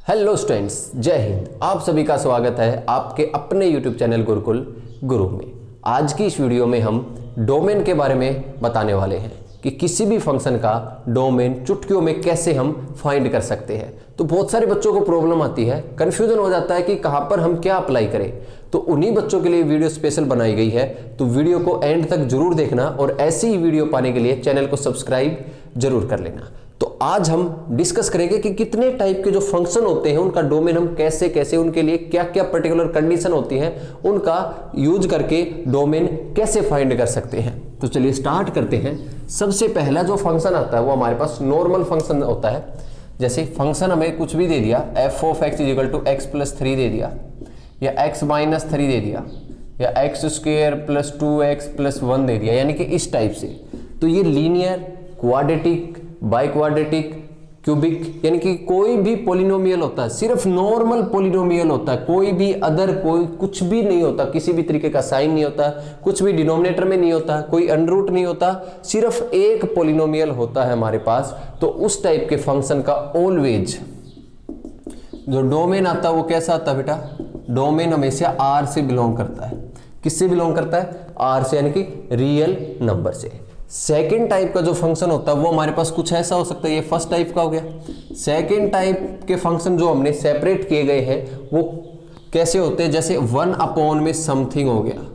Hello students, जय हिंद। आप सभी का स्वागत है आपके अपने यूट्यूब चैनल गुरुकुल गुरु में। आज की इस वीडियो में हम डोमेन के बारे में बताने वाले हैं कि किसी भी फंक्शन का डोमेन चुटकियों में कैसे हम फाइंड कर सकते हैं। तो बहुत सारे बच्चों को प्रॉब्लम आती है, कन्फ्यूजन हो जाता है कि कहाँ पर हम क्या अप्लाई करें। तो उन्हीं बच्चों के लिए वीडियो स्पेशल बनाई गई है, तो वीडियो को एंड तक जरूर देखना और ऐसी ही वीडियो पाने के लिए चैनल को सब्सक्राइब जरूर कर लेना। तो आज हम डिस्कस करेंगे कि कितने टाइप के जो फंक्शन होते हैं उनका डोमेन हम कैसे कैसे, उनके लिए क्या क्या पर्टिकुलर कंडीशन होती है, उनका यूज करके डोमेन कैसे फाइंड कर सकते हैं। तो चलिए स्टार्ट करते हैं। सबसे पहला जो फंक्शन आता है वो हमारे पास नॉर्मल फंक्शन होता है। जैसे फंक्शन हमें कुछ भी दे दिया, f of x is equal to x plus 3 दे दिया, या एक्स माइनस 3 दे दिया, या x square plus 2x plus 1 दे दिया, यानी कि इस टाइप से। तो ये linear, quadratic, bi quadratic, cubic, यानी कि कोई भी पोलिनोमियल होता है, सिर्फ नॉर्मल पोलिनोमियल होता है, कोई भी अदर कोई कुछ भी नहीं होता, किसी भी तरीके का साइन नहीं होता, कुछ भी डिनोमिनेटर में नहीं होता, कोई अंडर रूट नहीं होता, सिर्फ एक पोलिनोमियल होता है हमारे पास। तो उस टाइप के फंक्शन का ऑलवेज जो डोमेन आता है वो कैसा आता है बेटा? डोमेन हमेशा आर से बिलोंग करता है। किससे बिलोंग करता है? आर से, यानी कि रियल नंबर से। सेकेंड टाइप का जो फंक्शन होता है वो हमारे पास कुछ ऐसा हो सकता है, ये फर्स्ट टाइप का हो गया। सेकेंड टाइप के फंक्शन जो हमने सेपरेट किए गए हैं वो कैसे होते हैं? जैसे 1 अपॉन में समथिंग हो गया,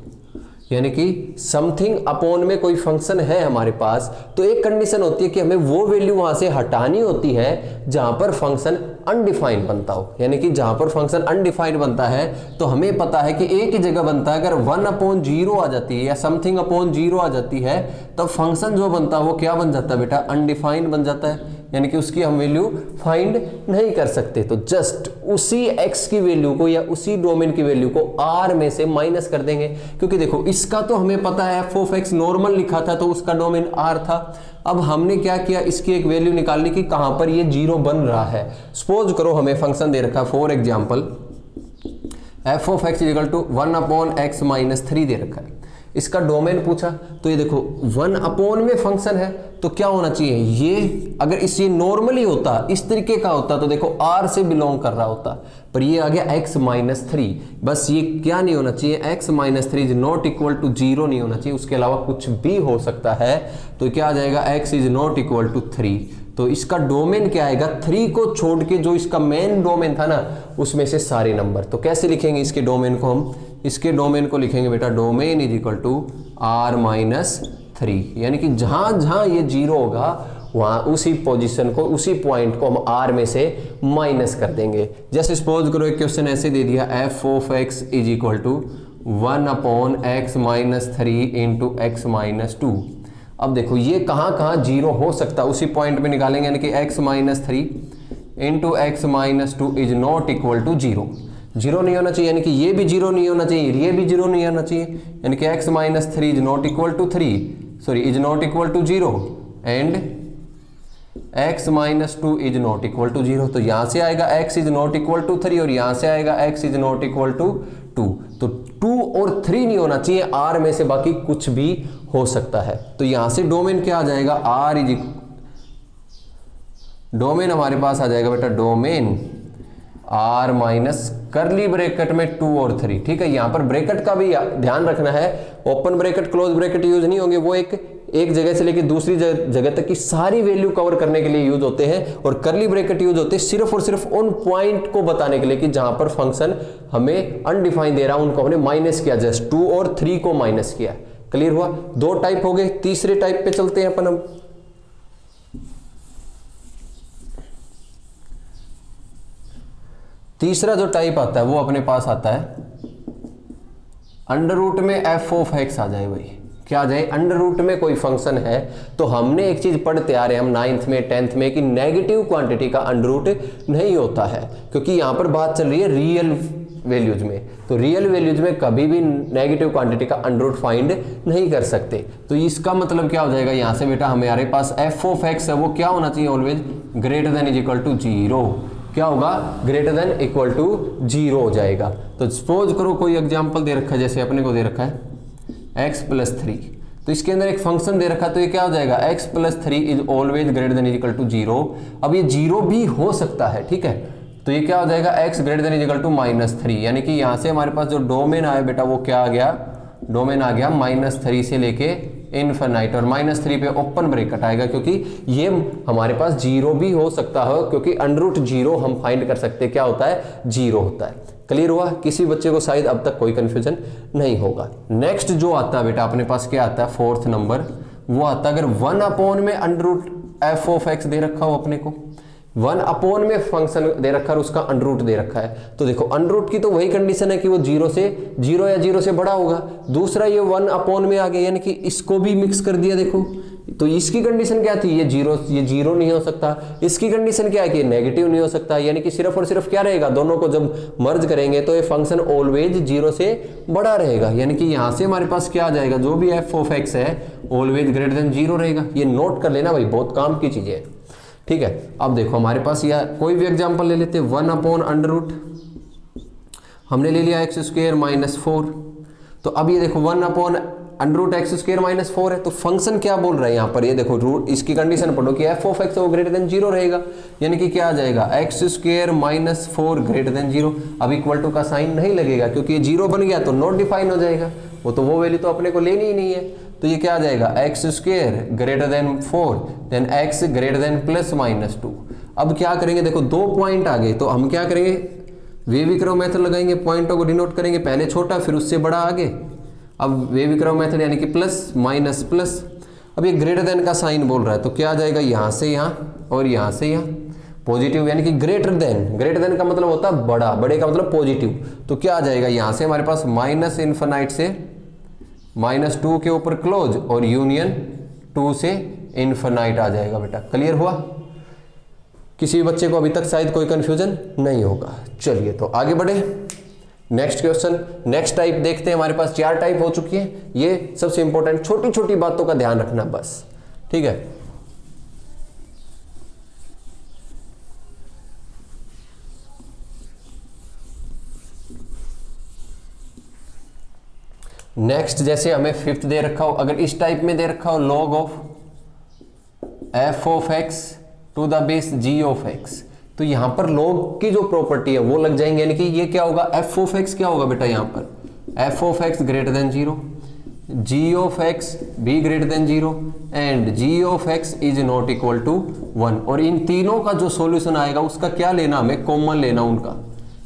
यानी कि समथिंग अपॉन में कोई फंक्शन है हमारे पास, तो एक कंडीशन होती है कि हमें वो वैल्यू वहां से हटानी होती है जहां पर फंक्शन अनडिफाइंड बनता हो। यानी कि जहां पर फंक्शन अनडिफाइंड बनता है तो हमें पता है कि एक ही जगह बनता है। अगर 1 अपॉन 0 आ जाती है या समथिंग अपॉन 0 आ जाती है तब फंक्शन जो बनता है वो क्या बन जाता है बेटा? अनडिफाइंड बन जाता है, यानी कि उसकी हम वैल्यू फाइंड नहीं कर सकते। तो जस्ट उसी x की वैल्यू को या उसी डोमेन की वैल्यू को r में से माइनस कर देंगे, क्योंकि देखो इसका तो हमें पता है f ऑफ x नॉर्मल लिखा था तो उसका डोमेन r था। अब हमने क्या किया, इसकी एक वैल्यू निकालने की कहां पर ये 0 बन रहा है। सपोज करो हमें फंक्शन दे रखा है, for example f of x equal to 1 upon x minus 3 दे रखा है। इसका डोमेन पूछा तो ये देखो 1 अपॉन में फंक्शन है तो क्या होना चाहिए, ये अगर इस ये नॉर्मली होता, इस तरीके का होता तो देखो r से बिलोंग कर रहा होता, पर ये आ गया x माइनस 3। बस ये क्या नहीं होना चाहिए, x minus 3 is not equal to 0 नहीं होना चाहिए, उसके अलावा कुछ भी हो सकता है। तो क्या आ जाएगा, x is not equal to 3। तो इसका डोमेन क्या आएगा? 3 को छोड़ के जो इसका मेन डोमेन था ना उसमें से सारे नंबर। तो कैसे लिखेंगे इसके डोमेन को? हम इसके डोमेन को लिखेंगे बेटा, domain is equal to r minus 3, यानी कि जहां जहां ये 0 होगा वहां उसी पोजीशन को, उसी पॉइंट को हम r में से माइनस कर देंगे। जैसे सपोज करो एक क्वेश्चन ऐसे दे दिया, f of x is equal to 1 upon x minus 3 into x minus 2। अब देखो ये कहाँ कहाँ 0 हो सकता है उसी पॉइंट में निकालेंगे, यानी कि x minus 3 into x minus 2 is not equal to 0। 0 नहीं होना चाहिए, यानी कि ये भी 0 नहीं होना चाहिए, ये भी 0 नहीं होना चाहिए, यानी कि x minus 3 is not equal to 3, sorry is not equal to 0 and x minus 2 is not equal to 0। तो यहां से आएगा x is not equal to 3 और यहां से आएगा x is not equal to 2। तो 2 और 3 नहीं होना चाहिए, r में से बाकी कुछ भी हो सकता है। तो यहां से डोमेन क्या आ जाएगा, r इज डोमेन हमारे पास आ जाएगा बेटा, डोमेन r माइनस करली ब्रैकेट में 2 और 3। ठीक है, यहां पर ब्रैकेट का भी ध्यान रखना है, open bracket close bracket use नहीं होंगे, वो एक जगह से लेकर दूसरी जगह तक की सारी वैल्यू कवर करने के लिए यूज होते हैं, और करली ब्रैकेट यूज होते हैं सिर्फ और सिर्फ उन पॉइंट को बताने के लिए कि जहां पर फंक्शन हमें अनडिफाइंड दे रहा है उनको हमने माइनस किया, जस्ट 2 और 3 को माइनस किया। क्लियर हुआ? 2 टाइप हो गए, तीसरे टाइप पे चलते हैं अपन। हम तीसरा जो टाइप आता है वो अपने पास आता है अंडर रूट में f ऑफ x आ जाए। भाई क्या आ जाए? अंडर रूट में कोई फंक्शन है तो हमने एक चीज पढ़ते आ रहे हैं हम 9th में 10th में कि नेगेटिव क्वांटिटी का अंडर रूट नहीं होता है, क्योंकि यहां पर बात चल रही है रियल वैल्यूज में। तो रियल वैल्यूज में कभी भी नेगेटिव क्वांटिटी का अंडर रूट फाइंड नहीं कर सकते। तो इसका मतलब क्या हो जाएगा, यहां से बेटा हमारे पास f ऑफ x है वो क्या होना चाहिए, always greater than is equal to 0। क्या होगा? ग्रेटर देन इक्वल टू 0 हो जाएगा। तो सपोज करो कोई एग्जांपल दे रखा है, जैसे अपने को दे रखा है x प्लस 3, तो इसके अंदर एक फंक्शन दे रखा है, तो ये क्या हो जाएगा, x plus 3 is always greater than equal to 0। अब ये 0 भी हो सकता है, ठीक है, तो ये क्या हो जाएगा, x greater than equal to -3, यानी कि यहाँ से हमारे पास जो डोमेन आया बेटा वो क्या आ गया, डोमेन आ गया -3 से लेके इनफाइनाइट, और -3 पे ओपन ब्रैकेट आएगा, क्योंकि ये हमारे पास जीरो भी हो सकता है, क्योंकि अंडररूट जीरो हम फाइंड कर सकते हैं क्या होता है, जीरो होता है। क्लियर हुआ, किसी बच्चे को शायद अब तक कोई कंफ्यूजन नहीं होगा। नेक्स्ट जो आता है बेटा अपने पास क्या आता है, फोर्थ नंबर, वो आता है अगर 1 में अंडररूट एफ ऑफ एक्स दे रखा हो अपने को, 1 में फंक्शन दे रखा है और उसका अंडररूट दे रखा है, तो देखो अंडररूट की तो वही कंडीशन है कि वो जीरो या जीरो से बड़ा होगा। दूसरा ये 1 में आ गया, यानी कि इसको भी मिक्स कर दिया। देखो तो इसकी कंडीशन क्या थी, ये जीरो नहीं हो सकता। इसकी कंडीशन क्या है कि ये नेगेटिव नहीं हो सकता, यानी कि सिर्फ और सिर्फ क्या रहेगा, दोनों को जब मर्ज करेंगे तो ये फंक्शन ऑलवेज जीरो से बड़ा रहेगा। यानी कि यहाँ से हमारे पास क्या आ जाएगा, जो भी एफ ऑफ एक्स है ऑलवेज ग्रेटर देन जीरो रहेगा। ये नोट कर लेना भाई, बहुत काम की चीजें है। ठीक है, अब देखो हमारे पास या कोई भी एग्जांपल ले लेते हैं, 1/√, हमने ले लिया x² - 4, तो अब ये देखो 1/√x² - 4 है, तो फंक्शन क्या बोल रहा है यहाँ पर, ये देखो रूट, इसकी कंडीशन पढ़ो कि एफ ऑफ एक्स वो ग्रेटर देन जीरो रहेगा, यानी कि क्या आ जाएगा, x² - 4 ग्रेटर देन जीरो। अब इक्वल टू का साइन नहीं लगेगा, क्योंकि ये जीरो बन गया तो नॉट डिफाइन हो जाएगा, वो वैल्यू तो अपने को लेनी ही नहीं है। तो ये क्या आ जाएगा, x² greater than 4 than x greater than +-2। अब क्या करेंगे, देखो 2 पॉइंट आ गए, तो हम क्या करेंगे, वेविक्रॉ मेथड लगाएंगे, पॉइंटों को डिनोट करेंगे, पहले छोटा फिर उससे बड़ा आगे। अब वेविक्रॉ मेथड यानी कि प्लस माइनस प्लस, अब ये ग्रेटर देन का साइन बोल रहा है, तो क्या आ जाएगा, यहाँ से यहाँ और यहाँ से यहाँ पॉजिटिव, यानी कि ग्रेटर देन का मतलब होता है बड़ा, बड़े का मतलब पॉजिटिव। तो क्या आ जाएगा, यहाँ से हमारे पास -∞ से -2 के ऊपर क्लोज और यूनियन 2 से इनफाइनाइट आ जाएगा बेटा। क्लियर हुआ, किसी बच्चे को अभी तक शायद कोई कंफ्यूजन नहीं होगा। चलिए तो आगे बढ़े, नेक्स्ट क्वेश्चन, नेक्स्ट टाइप देखते हैं। हमारे पास 4 टाइप हो चुकी है, ये सबसे इंपॉर्टेंट छोटी छोटी बातों का ध्यान रखना बस, ठीक है। नेक्स्ट जैसे हमें 5th दे रखा हो, अगर इस टाइप में दे रखा हो log of f of x to the base g of x, तो यहां पर log की जो प्रॉपर्टी है वो लग जाएंगे, यानी कि ये क्या होगा, f ऑफ x क्या होगा बेटा, यहां पर f of x greater than 0, g of x भी greater than 0 and g of x is not equal to 1। और इन तीनों का जो सॉल्यूशन आएगा उसका क्या लेना, हमें कॉमन लेना उनका,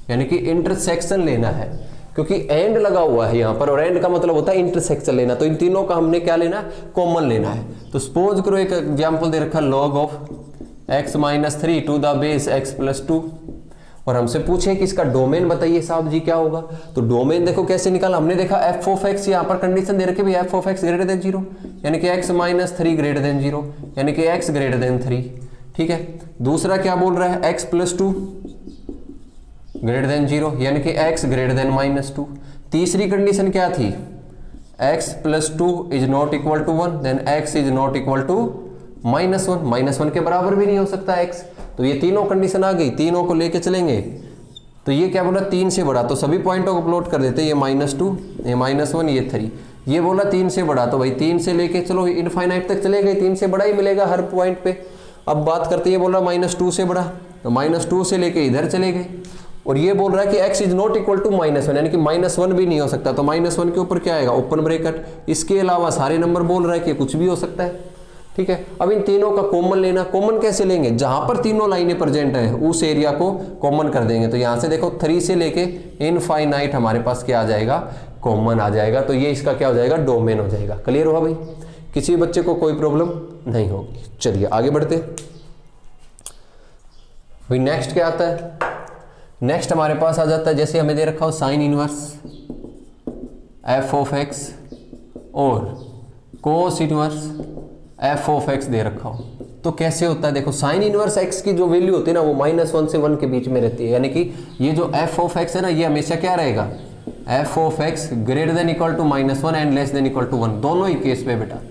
यानी कि इंटरसेक्शन लेना है, क्योंकि एंड लगा हुआ है यहाँ पर और एंड का मतलब होता है इंटरसेक्शन लेना, तो इन तीनों का हमने क्या लेना, कॉमन लेना है। तो सपोज करो एक एग्जांपल दे रखा log of x - 3 to the base x +2, और हमसे पूछे कि इसका डोमेन बताइए साहब जी क्या होगा। तो डोमेन देखो कैसे निकाला, हमने देखा f ऑफ x, यहाँ पर कंडीशन दे रखी भी f of x greater than 0, यानी कि x - 3 ग्रेटर देन 0, यानी कि x ग्रेटर देन 3, ठीक है। दूसरा क्या बोल रहा है, x +2 ग्रेटर देन 0, यानी कि x ग्रेटर देन -2। तीसरी कंडीशन क्या थी, x +2 is not equal to 1 then x is not equal to -1, -1 के बराबर भी नहीं हो सकता x। तो ये तीनों कंडीशन आ गई, तीनों को लेके चलेंगे। तो ये क्या बोला, 3 से बड़ा, तो सभी पॉइंटों को प्लॉट कर देते, ये -2, ये -1, ये 3, ये बोला 3 से बड़ा, तो भाई 3 से लेके चलो इनफाइनाइट तक चले गए, 3 से बड़ा ही मिलेगा हर पॉइंट पे। अब बात करते, ये बोला -2 से बड़ा, तो -2 से लेके इधर चले गए, और ये बोल रहा है कि x is not equal to -1, यानी कि -1 भी नहीं हो सकता, तो -1 के ऊपर क्या आएगा, ओपन ब्रैकेट। इसके अलावा सारे नंबर बोल रहा है कि कुछ भी हो सकता है, ठीक है। अब इन तीनों का कॉमन लेना, कॉमन कैसे लेंगे, जहां पर तीनों लाइनें प्रेजेंट है उस एरिया को कॉमन कर देंगे। तो यहां से देखो 3 से लेके इनफाइनाइट हमारे पास क्या आ जाएगा, कॉमन आ जाएगा, तो ये इसका क्या हो जाएगा, डोमेन हो जाएगा। क्लियर हुआ भाई, किसी बच्चे को कोई प्रॉब्लम नहीं होगी। चलिए आगे बढ़ते भाई, नेक्स्ट क्या आता है, नेक्स्ट हमारे पास आ जाता है, जैसे हमें दे रखा हो sine inverse f of x और cos inverse f of x दे रखा हो, तो कैसे होता है, देखो साइन इनवर्स x की जो वैल्यू होती है ना वो -1 से 1 के बीच में रहती है, यानी कि ये जो f ऑफ x है ना ये हमेशा क्या रहेगा, f of x greater than equal to -1 and less than equal to 1, दोनों ही केस में बेटा,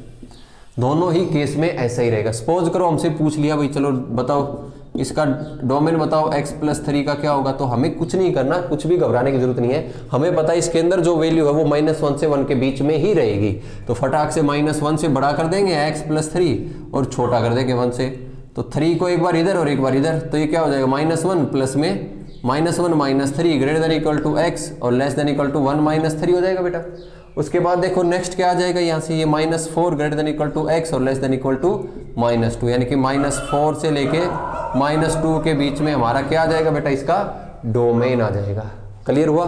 दोनों ही केस में ऐसा ही रहेगा। सपोज करो हमसे पूछ लिया भाई चलो बताओ इसका डोमेन बताओ x +3 का क्या होगा, तो हमें कुछ नहीं करना, कुछ भी घबराने की जरूरत नहीं है, हमें पता है इसके अंदर जो वैल्यू है वो -1 से 1 के बीच में ही रहेगी, तो फटाक से -1 से बड़ा कर देंगे x +3 और छोटा कर देंगे 1 से, तो 3 को एक बार इधर और एक बार इधर, तो ये क्या हो जाएगा, -1 प्लस में -1 -3 greater than equal to x और लेस देन इक्वल टू 1 -3 हो जाएगा बेटा। उसके बाद देखो नेक्स्ट क्या आ जाएगा यहाँ से, ये -4 greater than equal to x और लेस देन इक्वल टू -2, यानी कि -4 से लेके -2 के बीच में हमारा क्या आ जाएगा बेटा, इसका डोमेन आ जाएगा। क्लियर हुआ?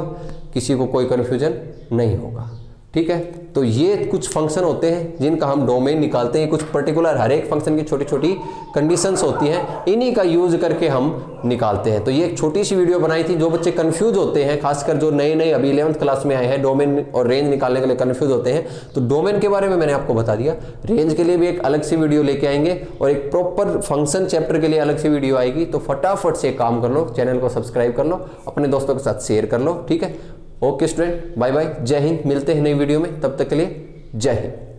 किसी को कोई कन्फ्यूजन नहीं होगा। ठीक है, तो ये कुछ फंक्शन होते हैं जिनका हम डोमेन निकालते हैं। कुछ पर्टिकुलर हर एक फंक्शन की छोटी छोटी कंडीशंस होती हैं, इन्हीं का यूज करके हम निकालते हैं। तो ये एक छोटी सी वीडियो बनाई थी। जो बच्चे कंफ्यूज होते हैं, खासकर जो नए नए अभी 11th क्लास में आए हैं, डोमेन और रेंज निकालने के लिए कंफ्यूज होते हैं, तो डोमेन के बारे में मैंने आपको बता दिया। रेंज के लिए भी एक अलग सी वीडियो लेके आएंगे और एक प्रॉपर फंक्शन चैप्टर के लिए अलग सी वीडियो आएगी। तो फटाफट से काम कर लो, चैनल को सब्सक्राइब कर लो, अपने दोस्तों के साथ शेयर कर लो। ठीक है, ओके स्टूडेंट, बाय बाय, जय हिंद। मिलते हैं नई वीडियो में, तब तक के लिए जय हिंद।